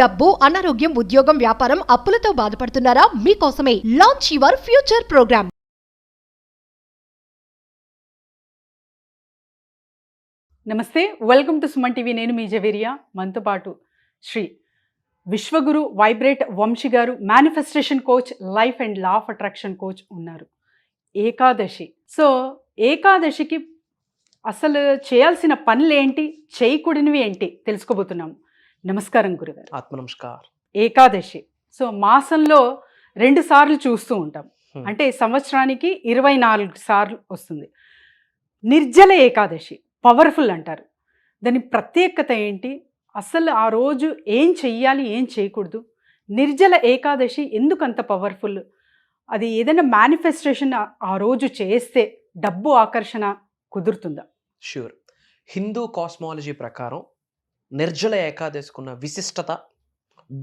డబ్బు, అనారోగ్యం, ఉద్యోగం, వ్యాపారం, అప్పులతో బాధపడుతున్నారా? మీకోసమే లాంచ్ యువర్ ఫ్యూచర్ ప్రోగ్రామ్. నమస్తే, వెల్కమ్ టు సుమన్ టీవీ. నేను మీ జవేరియా. మనతో పాటు శ్రీ విశ్వగురు వైబ్రేట్ వంశీ గారు, manifestation coach, life and law of attraction coach ఉన్నారు. ఏకాదశి. సో ఏకాదశికి అసలు చేయాల్సిన పనులు ఏంటి, చేయకూడనివి ఏంటి తెలుసుకోబోతున్నాము. నమస్కారం గురుగారు. ఆత్మ నమస్కార్. ఏకాదశి సో మాసంలో 2 సార్లు చూస్తూ ఉంటాం. అంటే సంవత్సరానికి 24 సార్లు వస్తుంది. నిర్జల ఏకాదశి పవర్ఫుల్ అంటారు. దాని ప్రత్యేకత ఏంటి, అసలు ఆ రోజు ఏం చెయ్యాలి, ఏం చేయకూడదు, నిర్జల ఏకాదశి ఎందుకు అంత పవర్ఫుల్, అది ఏదైనా మేనిఫెస్టేషన్ ఆ రోజు చేస్తే డబ్బు ఆకర్షణ కుదురుతుందా? ష్యూర్. హిందూ కాస్మాలజీ ప్రకారం నిర్జల ఏకాదశికున్న విశిష్టత,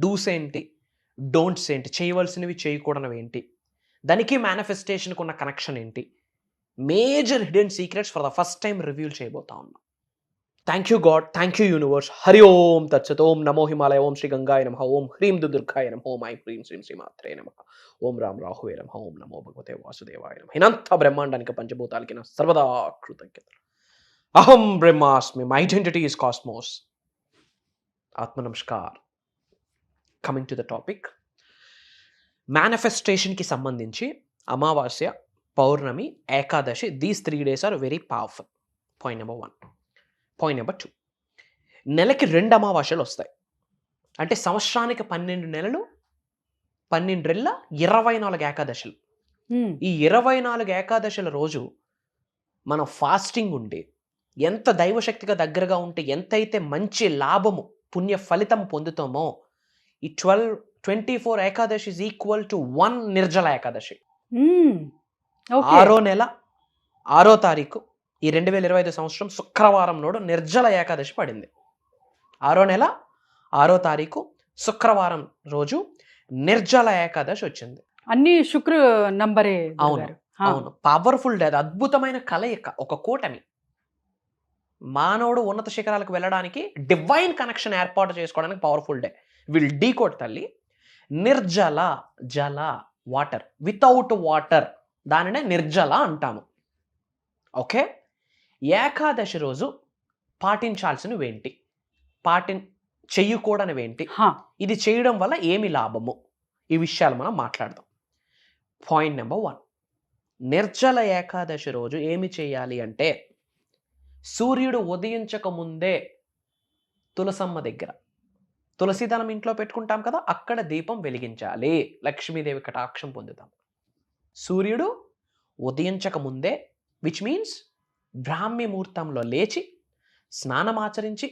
డూస్ ఏంటి, డోంట్స్ ఏంటి, చేయవలసినవి చేయకూడనివి ఏంటి, దానికి మేనిఫెస్టేషన్కి ఉన్న కనెక్షన్ ఏంటి, major hidden secrets for the first time reveal చేయబోతా ఉన్నాం. Thank you god, thank you universe. Hari Om Tatsat. Om నమో హిమాలయ, ఓం శ్రీ గంగాయ నమః, ఓం హ్రీం దుర్గాయ నమః, ఓం ఐం హ్రీం శ్రీం శ్రీమాత్రే నమః, ఓం రామ్ రాహువే నమః, ఓం నమో భగవతే వాసుదేవాయ నమః. ఇనంత బ్రహ్మాండానికి పంచభూతాలకి నా సర్వదా కృతజ్ఞతలు. అహం బ్రహ్మాస్మి, మై ఐడెంటిటీ ఈస్ కాస్మోస్. ఆత్మ నమస్కార్. కమింగ్ టు ద టాపిక్, మేనిఫెస్టేషన్కి సంబంధించి Amavasya, Pournami, Ekadashi, these 3 days are very powerful. Point number 1. Point number 2, నెలకి 2 అమావాస్యలు వస్తాయి. అంటే సంవత్సరానికి 12 నెలలు, 12 రెళ్ళ 24 ఏకాదశులు. ఈ 24 ఏకాదశుల రోజు మనం ఫాస్టింగ్ ఉండి ఎంత దైవశక్తిగా దగ్గరగా ఉంటే ఎంతైతే మంచి లాభము, పుణ్య ఫలితం పొందుతామో, ఈ 24 Ekadashi is equal to 1 Nirjala Ekadashi. 6వ నెల 6వ తారీఖు ఈ 2025 సంవత్సరం శుక్రవారం నాడు నిర్జల ఏకాదశి పడింది. 6వ నెల 6వ తారీఖు శుక్రవారం రోజు నిర్జల ఏకాదశి వచ్చింది. అన్ని శుక్ర నంబరే. అవును అవును, పవర్ఫుల్ డే. అద్భుతమైన కలయిక, ఒక కూటమి. మానవుడు ఉన్నత శిఖరాలకు వెళ్ళడానికి, డివైన్ కనెక్షన్ ఏర్పాటు చేసుకోవడానికి పవర్ఫుల్ డే. విల్ డీకోడ్ తల్లి. నిర్జల, జల, వాటర్, వితౌట్ వాటర్, దానినే నిర్జల అంటాము. ఓకే, ఏకాదశి రోజు పాటించాల్సినవేంటి, చెయ్యకూడనివేంటి, ఇది చేయడం వల్ల ఏమి లాభము, ఈ విషయాలు మనం మాట్లాడదాం. పాయింట్ నెంబర్ 1, నిర్జల ఏకాదశి రోజు ఏమి చేయాలి అంటే, సూర్యుడు ఉదయించక ముందే తులసమ్మ దగ్గర, తులసిదళం ఇంట్లో పెట్టుకుంటాం కదా, అక్కడ దీపం వెలిగించాలి. లక్ష్మీదేవి కటాక్షం పొందుతాం. సూర్యుడు ఉదయించక ముందే, విచ్ మీన్స్ బ్రాహ్మీ ముహూర్తంలో లేచి, స్నానమాచరించి,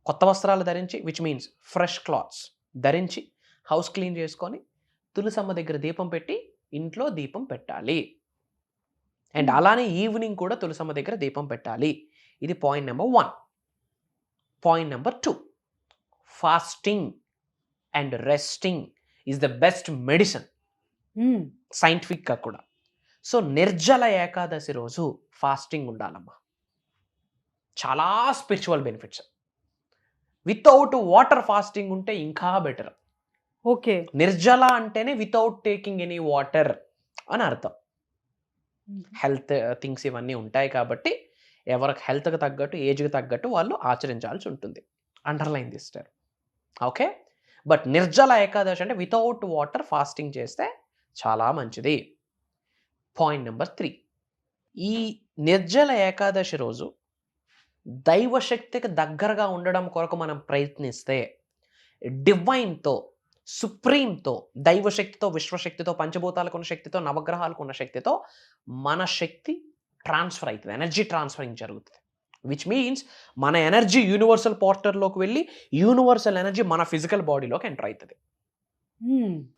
కొత్త వస్త్రాలు ధరించి, విచ్ మీన్స్ ఫ్రెష్ క్లాత్స్ ధరించి, హౌస్ క్లీన్ చేసుకొని, తులసమ్మ దగ్గర దీపం పెట్టి ఇంట్లో దీపం పెట్టాలి. అండ్ అలానే ఈవినింగ్ కూడా తులసమ్మ దగ్గర దీపం పెట్టాలి. ఇది point number 1. Point number 2, fasting and resting is the best medicine, సైంటిఫిక్గా కూడా. సో నిర్జల ఏకాదశి రోజు ఫాస్టింగ్ ఉండాలమ్మా. చాలా spiritual benefits. Without water fasting ఉంటే ఇంకా బెటర్. ఓకే, నిర్జల అంటేనే వితౌట్ టేకింగ్ ఎనీ వాటర్ అని అర్థం. హెల్త్ థింగ్స్ ఇవన్నీ ఉంటాయి కాబట్టి ఎవరికి హెల్త్కి తగ్గట్టు, ఏజ్కి తగ్గట్టు వాళ్ళు ఆచరించాల్సి ఉంటుంది. అండర్లైన్ దిస్తారు. ఓకే, బట్ నిర్జల ఏకాదశి అంటే వితౌట్ వాటర్ ఫాస్టింగ్ చేస్తే చాలా మంచిది. పాయింట్ నెంబర్ 3, ఈ నిర్జల ఏకాదశి రోజు దైవశక్తికి దగ్గరగా ఉండడం కొరకు మనం ప్రయత్నిస్తే, డివైన్తో, సుప్రీంతో, దైవశక్తితో, విశ్వశక్తితో, పంచభూతాలకు ఉన్న శక్తితో, నవగ్రహాలకు ఉన్న శక్తితో మన శక్తి ట్రాన్స్ఫర్ అవుతుంది, ఎనర్జీ ట్రాన్స్ఫరింగ్ జరుగుతుంది. విచ్ మీన్స్ మన ఎనర్జీ యూనివర్సల్ పోర్టల్లోకి వెళ్ళి యూనివర్సల్ ఎనర్జీ మన ఫిజికల్ బాడీలోకి ఎంటర్ అవుతుంది.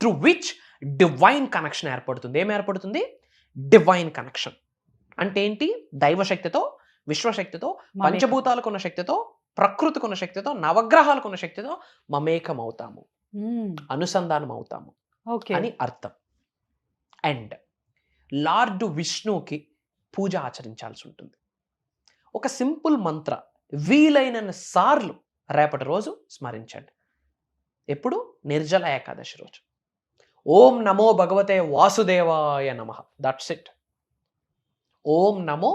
త్రూ విచ్ డివైన్ కనెక్షన్ ఏర్పడుతుంది. ఏం ఏర్పడుతుంది? డివైన్ కనెక్షన్ అంటే ఏంటి? దైవశక్తితో, విశ్వశక్తితో, పంచభూతాలకు ఉన్న శక్తితో, ప్రకృతికి ఉన్న శక్తితో, నవగ్రహాలకు ఉన్న శక్తితో మమేకం అవుతాము, అనుసంధానం అవుతాము అని అర్థం. అండ్ లార్డ్ విష్ణువుకి పూజ ఆచరించాల్సి ఉంటుంది. ఒక సింపుల్ మంత్ర వీలైన సార్లు రేపటి రోజు స్మరించండి. ఎప్పుడు? నిర్జల ఏకాదశి రోజు. ఓం నమో భగవతే వాసుదేవాయ నమః. That's it. ఓం నమో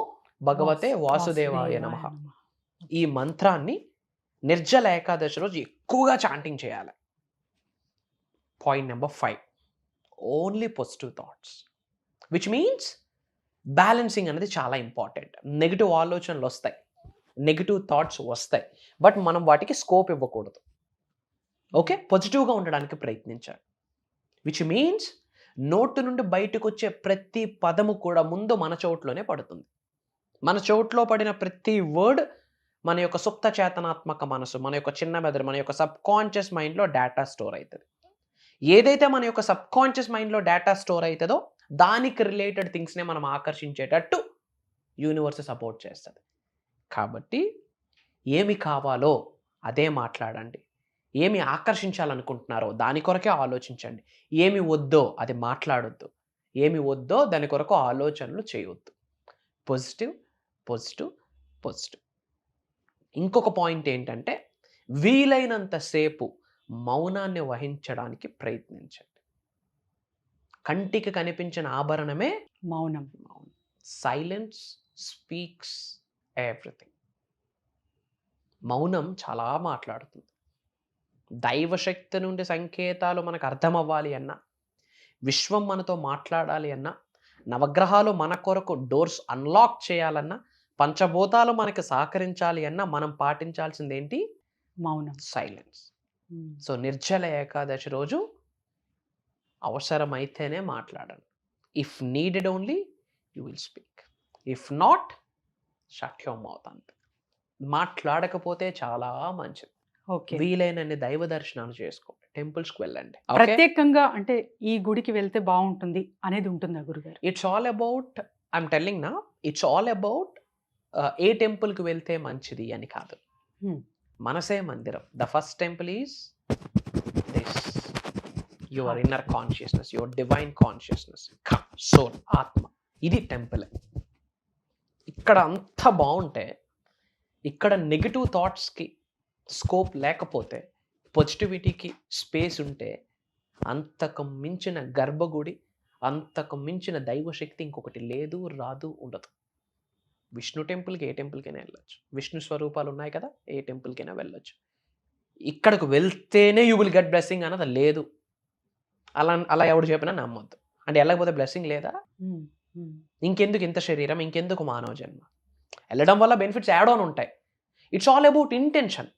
భగవతే వాసుదేవాయ నమః. ఈ మంత్రాన్ని నిర్జల ఏకాదశి రోజు ఎక్కువగా చాంటింగ్ చేయాలి. Point number 5, only positive thoughts, which means balancing అనేది చాలా ఇంపార్టెంట్. నెగిటివ్ ఆలోచనలు వస్తాయి, నెగిటివ్ థాట్స్ వస్తాయి, బట్ మనం వాటికి స్కోప్ ఇవ్వకూడదు. ఓకే, పాజిటివ్గా ఉండడానికి ప్రయత్నించాలి. విచ్ మీన్స్ నోటు నుండి బయటకు వచ్చే ప్రతి పదము కూడా ముందు మన చోట్లోనే పడుతుంది. మన చోట్లో పడిన ప్రతి వర్డ్ మన యొక్క సుప్త చేతనాత్మక మనసు, మన యొక్క చిన్న మెదడు, మన యొక్క సబ్ కాన్షియస్ మైండ్లో డేటా స్టోర్ అవుతుంది. ఏదైతే మన యొక్క సబ్ కాన్షియస్ మైండ్లో డేటా స్టోర్ అవుతుందో దానికి రిలేటెడ్ థింగ్స్నే మనం ఆకర్షించేటట్టు యూనివర్స్ సపోర్ట్ చేస్తుంది. కాబట్టి ఏమి కావాలో అదే మాట్లాడండి, ఏమి ఆకర్షించాలనుకుంటున్నారో దాని కొరకే ఆలోచించండి, ఏమి వద్దో అది మాట్లాడొద్దు, ఏమి వద్దో దాని కొరకు ఆలోచనలు చేయవద్దు. Positive positive positive. ఇంకొక పాయింట్ ఏంటంటే వీలైనంతసేపు మౌనాన్ని వహించడానికి ప్రయత్నించండి. కంటికి కనిపించిన ఆభరణమే మౌనం. Silence speaks everything. మౌనం చాలా మాట్లాడుతుంది. దైవశక్తి నుండి సంకేతాలు మనకు అర్థం అవ్వాలి అన్నా, విశ్వం మనతో మాట్లాడాలి అన్నా, నవగ్రహాలు మన కొరకు డోర్స్ అన్లాక్ చేయాలన్నా, పంచభూతాలు మనకి సహకరించాలి అన్నా మనం పాటించాల్సింది ఏంటి? మౌనం, సైలెన్స్. సో నిర్జల ఏకాదశి రోజు అవసరమైతేనే మాట్లాడండి. If needed only you will speak, if not shut your mouth. అంతే. మాట్లాడకపోతే చాలా మంచిది. ఓకే, వీలైనన్ని దైవ దర్శనాలు చేసుకోండి, టెంపుల్స్కి వెళ్ళండి. ప్రత్యేకంగా అంటే ఈ గుడికి వెళ్తే బాగుంటుంది అనేది ఉంటుందా గురుగారు? It's all about, I'm telling నా, ఇట్స్ ఆల్ అబౌట్ ఏ టెంపుల్కి వెళ్తే మంచిది అని కాదు. మనసే మందిరం. The first temple is this, your inner consciousness, your divine consciousness, soul, ఆత్మ. ఇది టెంపుల్. ఇక్కడ అంత బాగుంటే, ఇక్కడ నెగిటివ్ థాట్స్కి స్కోప్ లేకపోతే, పాజిటివిటీకి స్పేస్ ఉంటే, అంతకు మించిన గర్భగుడి, అంతకు మించిన దైవశక్తి ఇంకొకటి లేదు, రాదు, ఉండదు. విష్ణు టెంపుల్కి ఏ టెంపుల్కైనా వెళ్ళొచ్చు, విష్ణు స్వరూపాలు ఉన్నాయి కదా, ఏ టెంపుల్కైనా వెళ్ళొచ్చు. ఇక్కడికి వెళ్తేనే యూ విల్ గెట్ బ్లెస్సింగ్ అన్నది లేదు. అలా ఎవడు చెప్పినా నమ్మొద్దు. అంటే వెళ్ళకపోతే బ్లెస్సింగ్ లేదా? ఇంకెందుకు ఇంత శరీరం, ఇంకెందుకు మానవ జన్మ? వెళ్ళడం వల్ల బెనిఫిట్స్ యాడ్ ఆన్ ఉంటాయి. It's all about intention.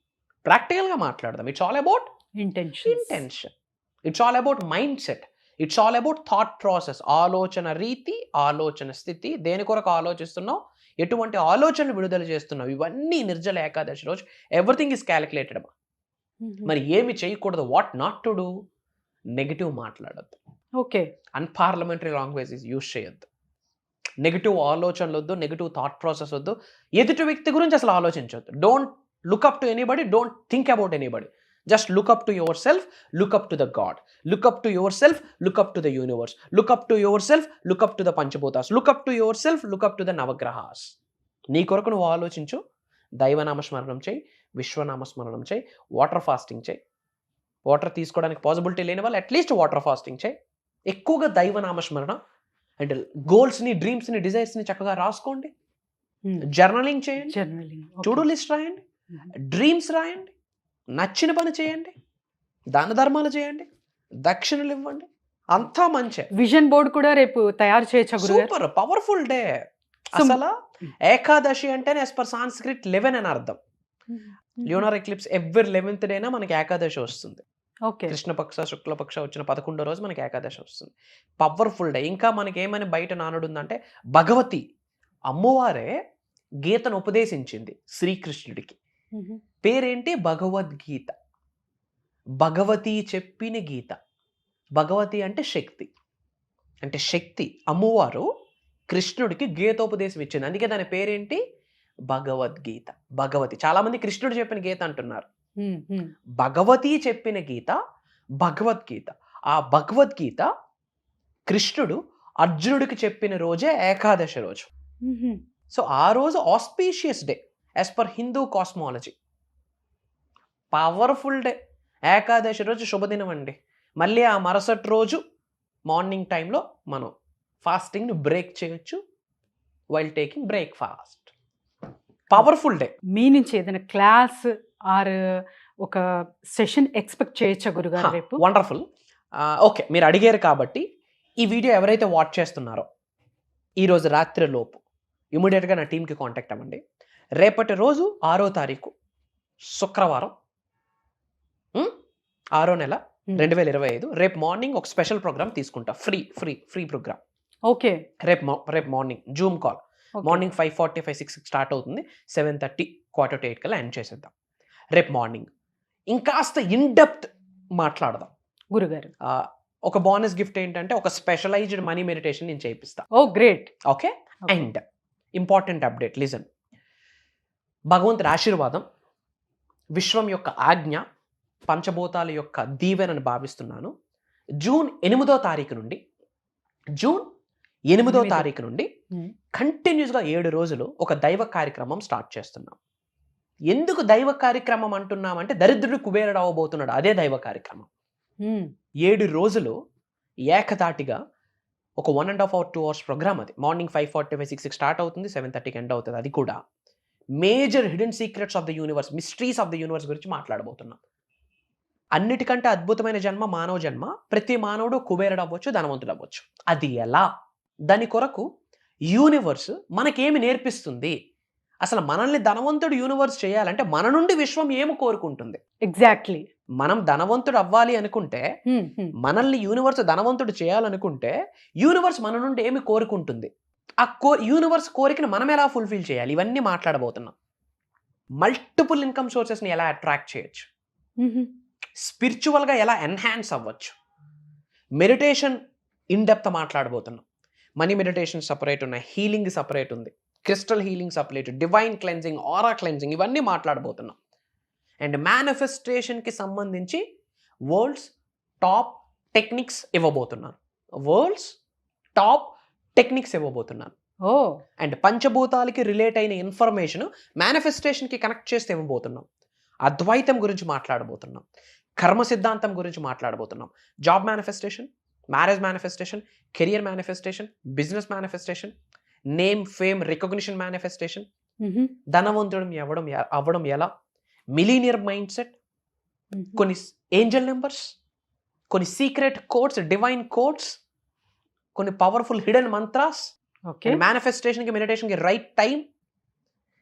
ప్రాక్టికల్గా మాట్లాడదాం. It's all about intention. It's all about mind set. It's all about thought process. ఆలోచన రీతి, ఆలోచన స్థితి, దేని కొరకు ఆలోచిస్తున్నావు, ఎటువంటి ఆలోచనలు విడుదల చేస్తున్నావు, ఇవన్నీ నిర్జల ఏకాదశి రోజు ఎవ్రీథింగ్ ఈస్ క్యాలిక్యులేటెడ్. మరి ఏమి చేయకూడదు, what not to do? Negative మాట్లాడద్దు. ఓకే, అన్పార్లమెంటరీ లాంగ్వేజెస్ యూజ్ చేయొద్దు. నెగిటివ్ ఆలోచనలు వద్దు, నెగిటివ్ థాట్ ప్రాసెస్ వద్దు, ఎదుటి వ్యక్తి గురించి అసలు ఆలోచించవద్దు. Don't look up to anybody, don't think about anybody. Just look up to yourself, look up to the God. Look up to yourself, look up to the universe. Look up to yourself, look up to the Panchabhutas. Look up to yourself, look up to the Navagrahas. నీ కొరకు నువ్వు ఆలోచించు. దైవనామస్మరణం చేయి, విశ్వనామస్మరణం చేయి, water fasting చేయి. Water తీసుకోవడానికి possibility లేని వాళ్ళు అట్లీస్ట్ వాటర్ ఫాస్టింగ్ చేయి. ఎక్కువగా దైవనామస్మరణ అండ్ గోల్స్ని, డ్రీమ్స్ని, డిజైర్స్ని చక్కగా రాసుకోండి. జర్నలింగ్ చేయండి, టు డూ లిస్ట్ రాయండి, డ్రీమ్స్ రాయండి, నచ్చిన పని చేయండి, దాన ధర్మాలు చేయండి, దక్షిణలు ఇవ్వండి, అంతా మంచి. విజన్ బోర్డ్ కూడా రేపు తయారు చేయొచ్చు. Super powerful day. అసలు ఏకాదశి అంటేనే as per Sanskrit 11 అని అర్థం. ల్యూనర్ ఎక్లిప్స్ ఎవ్రీ 11th డేనా మనకి ఏకాదశి వస్తుంది. కృష్ణపక్ష శుక్లపక్ష వచ్చిన 11వ రోజు మనకి ఏకాదశి వస్తుంది. Powerful day. ఇంకా మనకి ఏమని బయట నానుడుందంటే, భగవతి అమ్మవారే గీతను ఉపదేశించింది శ్రీకృష్ణుడికి. పేరేంటి? భగవద్గీత. భగవతి చెప్పిన గీత. భగవతి అంటే శక్తి. అంటే శక్తి అమ్మవారు కృష్ణుడికి గీతోపదేశం ఇచ్చింది. అందుకే దాని పేరేంటి? భగవద్గీత. భగవతి. చాలా మంది కృష్ణుడు చెప్పిన గీత అంటున్నారు. భగవతి చెప్పిన గీత భగవద్గీత. ఆ భగవద్గీత కృష్ణుడు అర్జునుడికి చెప్పిన రోజే ఏకాదశి రోజు. సో ఆ రోజు auspicious day as per Hindu cosmology. Powerful day. Ekadashi రోజు శుభదినం అండి. మళ్ళీ ఆ మరుసటి రోజు మార్నింగ్ టైంలో మనం ఫాస్టింగ్ని బ్రేక్ చేయొచ్చు while taking breakfast. Powerful day. మీ నుంచి ఏదైనా క్లాస్ ఆర్ ఒక సెషన్ ఎక్స్పెక్ట్ చేయొచ్చా గురుగారు రేపు? వండర్ఫుల్. ఓకే, మీరు అడిగారు కాబట్టి ఈ వీడియో ఎవరైతే వాచ్ చేస్తున్నారో ఈరోజు రాత్రి లోపు ఇమీడియట్గా నా టీంకి కాంటాక్ట్ అవ్వండి. రేపటి రోజు 6వ తారీఖు శుక్రవారం, 6వ నెల 2025, రేపు మార్నింగ్ ఒక స్పెషల్ ప్రోగ్రామ్ తీసుకుంటా. Free programme. ఓకే. రేపు morning Zoom call. Morning 5:45, 6 start అవుతుంది. 7:30 7:45 కల్లా ఎండ్ చేసేద్దాం. రేపు మార్నింగ్ ఇంకాస్త ఇన్డెప్త్ మాట్లాడదాం గురుగారు. ఒక బోనస్ గిఫ్ట్ ఏంటంటే ఒక స్పెషలైజ్డ్ మనీ మెడిటేషన్ నేను చేయిస్తా. Oh great. Okay. And important update, listen. భగవంతుడి ఆశీర్వాదం, విశ్వం యొక్క ఆజ్ఞ, పంచభూతాల యొక్క దీవెనని భావిస్తున్నాను. జూన్ 8వ తారీఖు నుండి కంటిన్యూస్గా 7 రోజులు ఒక దైవ కార్యక్రమం స్టార్ట్ చేస్తున్నాం. ఎందుకు దైవ కార్యక్రమం అంటున్నామంటే దరిద్రుడు కుబేరుడు అవ్వబోతున్నాడు, అదే దైవ కార్యక్రమం. 7 రోజులు ఏకదాటిగా ఒక 1.5 hour 2 hours ప్రోగ్రామ్. అది మార్నింగ్ 5:45, 6 స్టార్ట్ అవుతుంది, 7:30 ఎండ్ అవుతుంది. అది కూడా major hidden secrets of the universe, mysteries of the universe గురించి మాట్లాడబోతున్నాం. అన్నిటికంటే అద్భుతమైన జన్మ మానవ జన్మ. ప్రతి మానవుడు కుబేరుడు అవ్వచ్చు, ధనవంతుడు అవ్వచ్చు. అది ఎలా? దాని కొరకు యూనివర్స్ మనకేమి నేర్పిస్తుంది? అసలు మనల్ని ధనవంతుడు యూనివర్స్ చేయాలంటే మన నుండి విశ్వం ఏమి కోరుకుంటుంది? ఎగ్జాక్ట్లీ. మనం ధనవంతుడు అవ్వాలి అనుకుంటే, మనల్ని యూనివర్స్ ధనవంతుడు చేయాలనుకుంటే యూనివర్స్ మన నుండి ఏమి కోరుకుంటుంది? ఆ యూనివర్స్ కోరికను మనం ఎలా ఫుల్ఫిల్ చేయాలి? ఇవన్నీ మాట్లాడబోతున్నాం. మల్టిపుల్ ఇన్కమ్ సోర్సెస్ని ఎలా అట్రాక్ట్ చేయొచ్చు, స్పిరిచువల్గా ఎలా ఎన్హాన్స్ అవ్వచ్చు, మెడిటేషన్ ఇన్ డెప్త్ మాట్లాడబోతున్నాం. మనీ మెడిటేషన్ సపరేట్ ఉన్నాయి, హీలింగ్ సపరేట్ ఉంది, crystal healing separate, divine cleansing, ఆరా క్లెన్జింగ్, ఇవన్నీ మాట్లాడబోతున్నాం. అండ్ మేనిఫెస్టేషన్కి సంబంధించి వరల్డ్స్ టాప్ టెక్నిక్స్ ఇవ్వబోతున్నాను. అండ్ పంచభూతాలకి రిలేట్ అయిన ఇన్ఫర్మేషన్ మేనిఫెస్టేషన్కి కనెక్ట్ చేస్తే ఇవ్వబోతున్నాం. అద్వైతం గురించి మాట్లాడబోతున్నాం, కర్మ సిద్ధాంతం గురించి మాట్లాడబోతున్నాం, job manifestation, marriage manifestation, career manifestation, business manifestation, name, fame, recognition manifestation, ధనవంతుడు అవ్వడం ఎలా, మిలీనియర్ మైండ్ సెట్, కొన్ని ఏంజల్ నెంబర్స్, కొన్ని సీక్రెట్ కోడ్స్, డివైన్ కోడ్స్, కొన్ని పవర్ఫుల్ హిడెన్ మంత్రాస్, మేనిఫెస్టేషన్కి మెడిటేషన్కి రైట్ టైం,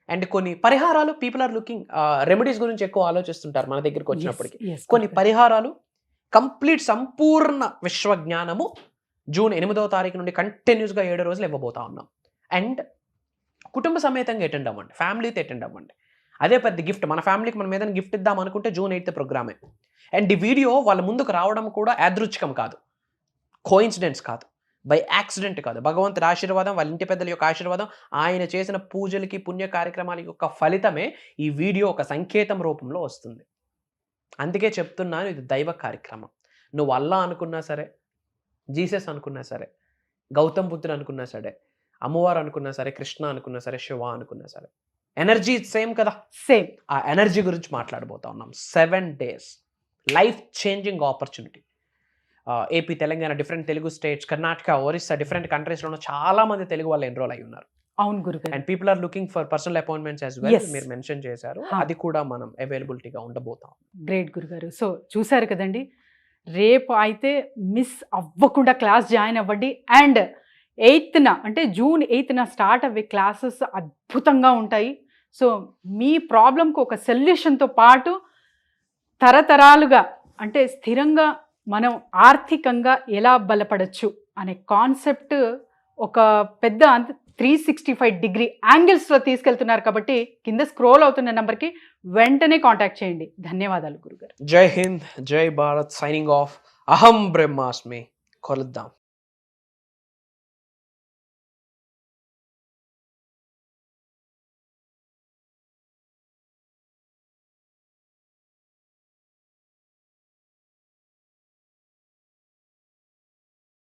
అండ్ కొన్ని పరిహారాలు. పీపుల్ ఆర్ లుకింగ్ రెమెడీస్ గురించి ఎక్కువ ఆలోచిస్తుంటారు మన దగ్గరికి వచ్చినప్పటికీ. కొన్ని పరిహారాలు, కంప్లీట్ సంపూర్ణ విశ్వజ్ఞానము జూన్ 8వ తారీఖు నుండి కంటిన్యూస్గా 7 రోజులు ఇవ్వబోతా ఉన్నాం. అండ్ కుటుంబ సమేతంగా అటెండ్ అవ్వండి, ఫ్యామిలీతో అటెండ్ అవ్వండి. అదే పెద్ద గిఫ్ట్. మన ఫ్యామిలీకి మనం ఏదైనా గిఫ్ట్ ఇద్దాం అనుకుంటే జూన్ 8th ప్రోగ్రామే. అండ్ ఈ వీడియో వాళ్ళ ముందుకు రావడం కూడా యాదృచ్ఛికం కాదు, కోయిన్సిడెన్స్ కాదు, బై యాక్సిడెంట్ కాదు. భగవంతుడి ఆశీర్వాదం, వాళ్ళ ఇంటి పెద్దల యొక్క ఆశీర్వాదం, ఆయన చేసిన పూజలకి పుణ్య కార్యక్రమాల యొక్క ఫలితమే ఈ వీడియో ఒక సంకేతం రూపంలో వస్తుంది. అందుకే చెప్తున్నాను, ఇది దైవ కార్యక్రమం. నువ్వు అల్లా అనుకున్నా సరే, జీసస్ అనుకున్నా సరే, గౌతమ్ బుద్ధుడు అనుకున్నా సరే, అమ్మవారు అనుకున్నా సరే, కృష్ణ అనుకున్నా సరే, శివ అనుకున్నా సరే, ఎనర్జీ సేమ్ కదా. సేమ్. ఆ ఎనర్జీ గురించి మాట్లాడబోతా ఉన్నాం. 7 days life changing opportunity. AP, Telangana, different Telugu states, Karnataka, Orissa, different కంట్రీస్లో చాలా మంది తెలుగు వాళ్ళు ఎన్రోల్ అయి ఉన్నారు. అవును గురుగారు. And people are looking for personal appointments as well. మీరు మెన్షన్ చేశారు, అది కూడా మనం అవైలబిలిటీగా ఉండబోతాం. గ్రేట్ గురుగారు. సో చూసారు కదండి, రేపు అయితే మిస్ అవ్వకుండా క్లాస్ జాయిన్ అవ్వండి. అండ్ 8th అంటే జూన్ 8th స్టార్ట్ అయ్యే క్లాసెస్ అద్భుతంగా ఉంటాయి. సో మీ ప్రాబ్లంకు ఒక సొల్యూషన్తో పాటు తరతరాలుగా అంటే స్థిరంగా మనం ఆర్థికంగా ఎలా బలపడచ్చు అనే కాన్సెప్ట్ ఒక పెద్ద 365-degree యాంగిల్స్లో తీసుకెళ్తున్నారు. కాబట్టి కింద స్క్రోల్ అవుతున్న నెంబర్కి వెంటనే కాంటాక్ట్ చేయండి. ధన్యవాదాలు గురుగారు. జై హింద్, జై భారత్. Signing off. అహం బ్రహ్మాస్మి. కలుద్దాం.